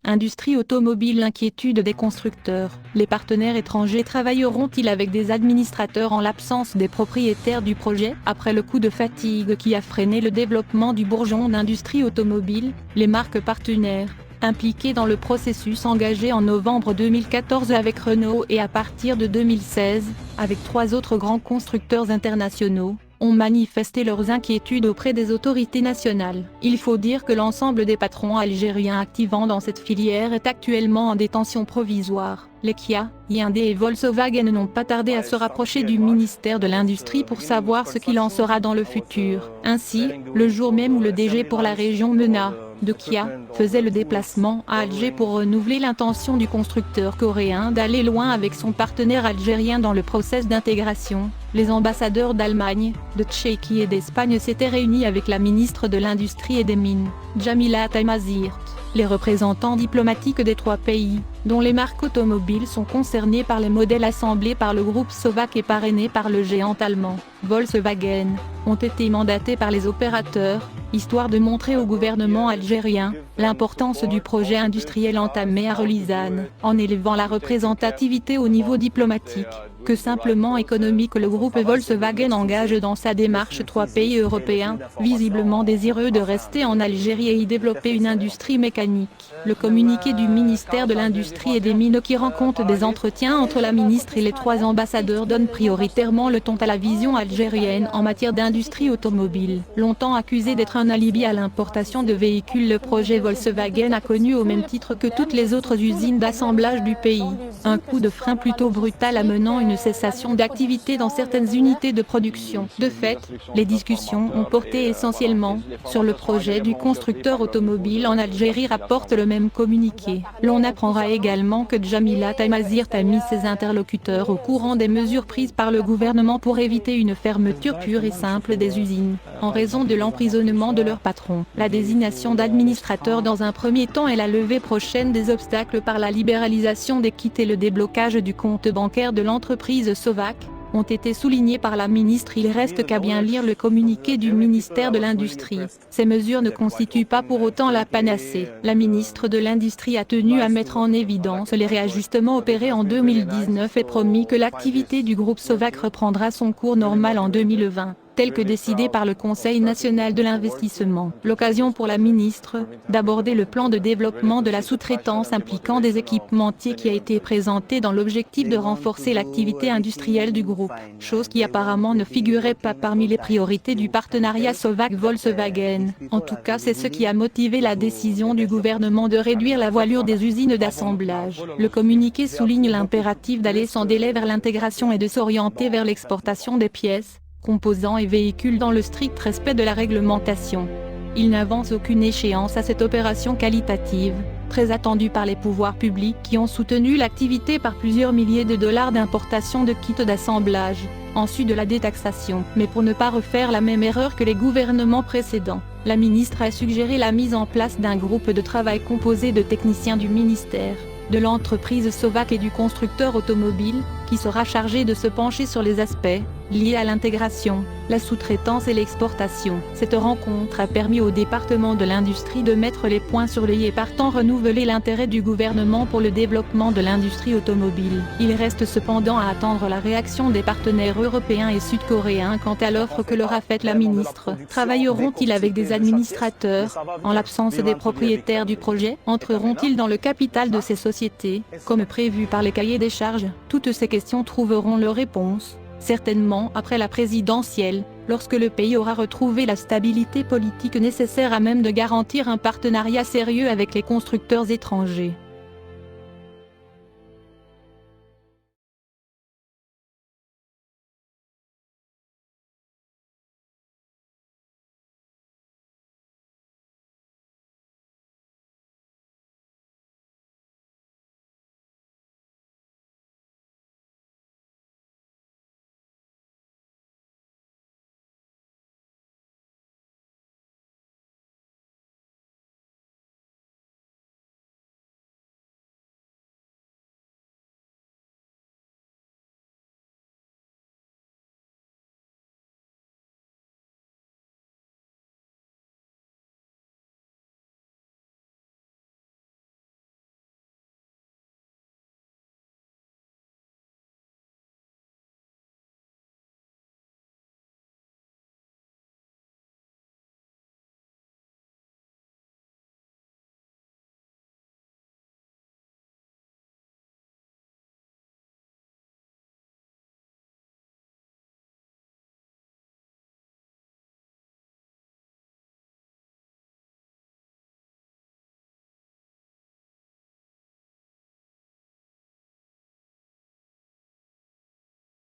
Industrie automobile. L'inquiétude des constructeurs. Les partenaires étrangers travailleront-ils avec des administrateurs en l'absence des propriétaires du projet? Après le coup de fatigue qui a freiné le développement du bourgeon d'industrie automobile, les marques partenaires, impliquées dans le processus engagé en novembre 2014 avec Renault et à partir de 2016, avec 3 autres grands constructeurs internationaux, ont manifesté leurs inquiétudes auprès des autorités nationales. Il faut dire que l'ensemble des patrons algériens activant dans cette filière est actuellement en détention provisoire. Les Kia, Hyundai et Volkswagen n'ont pas tardé à se rapprocher du ministère de l'Industrie pour savoir ce qu'il en sera dans le futur. Ainsi, le jour même où le DG pour la région MENA, de Kia, faisait le déplacement à Alger pour renouveler l'intention du constructeur coréen d'aller loin avec son partenaire algérien dans le process d'intégration, les ambassadeurs d'Allemagne, de Tchéquie et d'Espagne s'étaient réunis avec la ministre de l'Industrie et des Mines, Jamila Tamazirt. Les représentants diplomatiques des 3 pays, dont les marques automobiles sont concernées par les modèles assemblés par le groupe Sovac et parrainés par le géant allemand, Volkswagen, ont été mandatés par les opérateurs, histoire de montrer au gouvernement algérien l'importance du projet industriel entamé à Relizane, en élevant la représentativité au niveau diplomatique, que simplement économique. Le groupe Volkswagen engage dans sa démarche 3 pays européens, visiblement désireux de rester en Algérie et y développer une industrie mécanique. Le communiqué du ministère de l'Industrie et des Mines qui rend compte des entretiens entre la ministre et les 3 ambassadeurs donne prioritairement le ton à la vision algérienne en matière d'industrie automobile. Longtemps accusé d'être un alibi à l'importation de véhicules, le projet Volkswagen a connu au même titre que toutes les autres usines d'assemblage du pays un coup de frein plutôt brutal amenant une cessation d'activité dans certaines unités de production. De fait, les discussions ont porté essentiellement sur le projet du constructeur automobile en Algérie, rapporte le même communiqué. L'on apprendra également que Jamila Tamazirt a mis ses interlocuteurs au courant des mesures prises par le gouvernement pour éviter une fermeture pure et simple des usines, en raison de l'emprisonnement de leurs patrons. La désignation d'administrateurs dans un premier temps et la levée prochaine des obstacles par la libéralisation des kits et le déblocage du compte bancaire de l'entreprise Sovac ont été soulignés par la ministre. Il reste qu'à bien lire le communiqué du ministère de l'Industrie. Ces mesures ne constituent pas pour autant la panacée. La ministre de l'Industrie a tenu à mettre en évidence les réajustements opérés en 2019 et promis que l'activité du groupe Sovac reprendra son cours normal en 2020. Tel que décidé par le Conseil national de l'investissement. L'occasion pour la ministre d'aborder le plan de développement de la sous-traitance impliquant des équipementiers qui a été présenté dans l'objectif de renforcer l'activité industrielle du groupe, chose qui apparemment ne figurait pas parmi les priorités du partenariat Sovac-Volkswagen. En tout cas, c'est ce qui a motivé la décision du gouvernement de réduire la voilure des usines d'assemblage. Le communiqué souligne l'impératif d'aller sans délai vers l'intégration et de s'orienter vers l'exportation des pièces, composants et véhicules dans le strict respect de la réglementation. Il n'avance aucune échéance à cette opération qualitative, très attendue par les pouvoirs publics qui ont soutenu l'activité par plusieurs milliers de dollars d'importation de kits d'assemblage, en sus de la détaxation. Mais pour ne pas refaire la même erreur que les gouvernements précédents, la ministre a suggéré la mise en place d'un groupe de travail composé de techniciens du ministère, de l'entreprise Sovac et du constructeur automobile, qui sera chargé de se pencher sur les aspects liés à l'intégration, la sous-traitance et l'exportation. Cette rencontre a permis au département de l'industrie de mettre les points sur les i et partant renouveler l'intérêt du gouvernement pour le développement de l'industrie automobile. Il reste cependant à attendre la réaction des partenaires européens et sud-coréens quant à l'offre que leur a faite la ministre. Travailleront-ils avec des administrateurs, en l'absence des propriétaires du projet? Entreront-ils dans le capital de ces sociétés, comme prévu par les cahiers des charges? Toutes ces questions trouveront leur réponse, certainement après la présidentielle, lorsque le pays aura retrouvé la stabilité politique nécessaire à même de garantir un partenariat sérieux avec les constructeurs étrangers.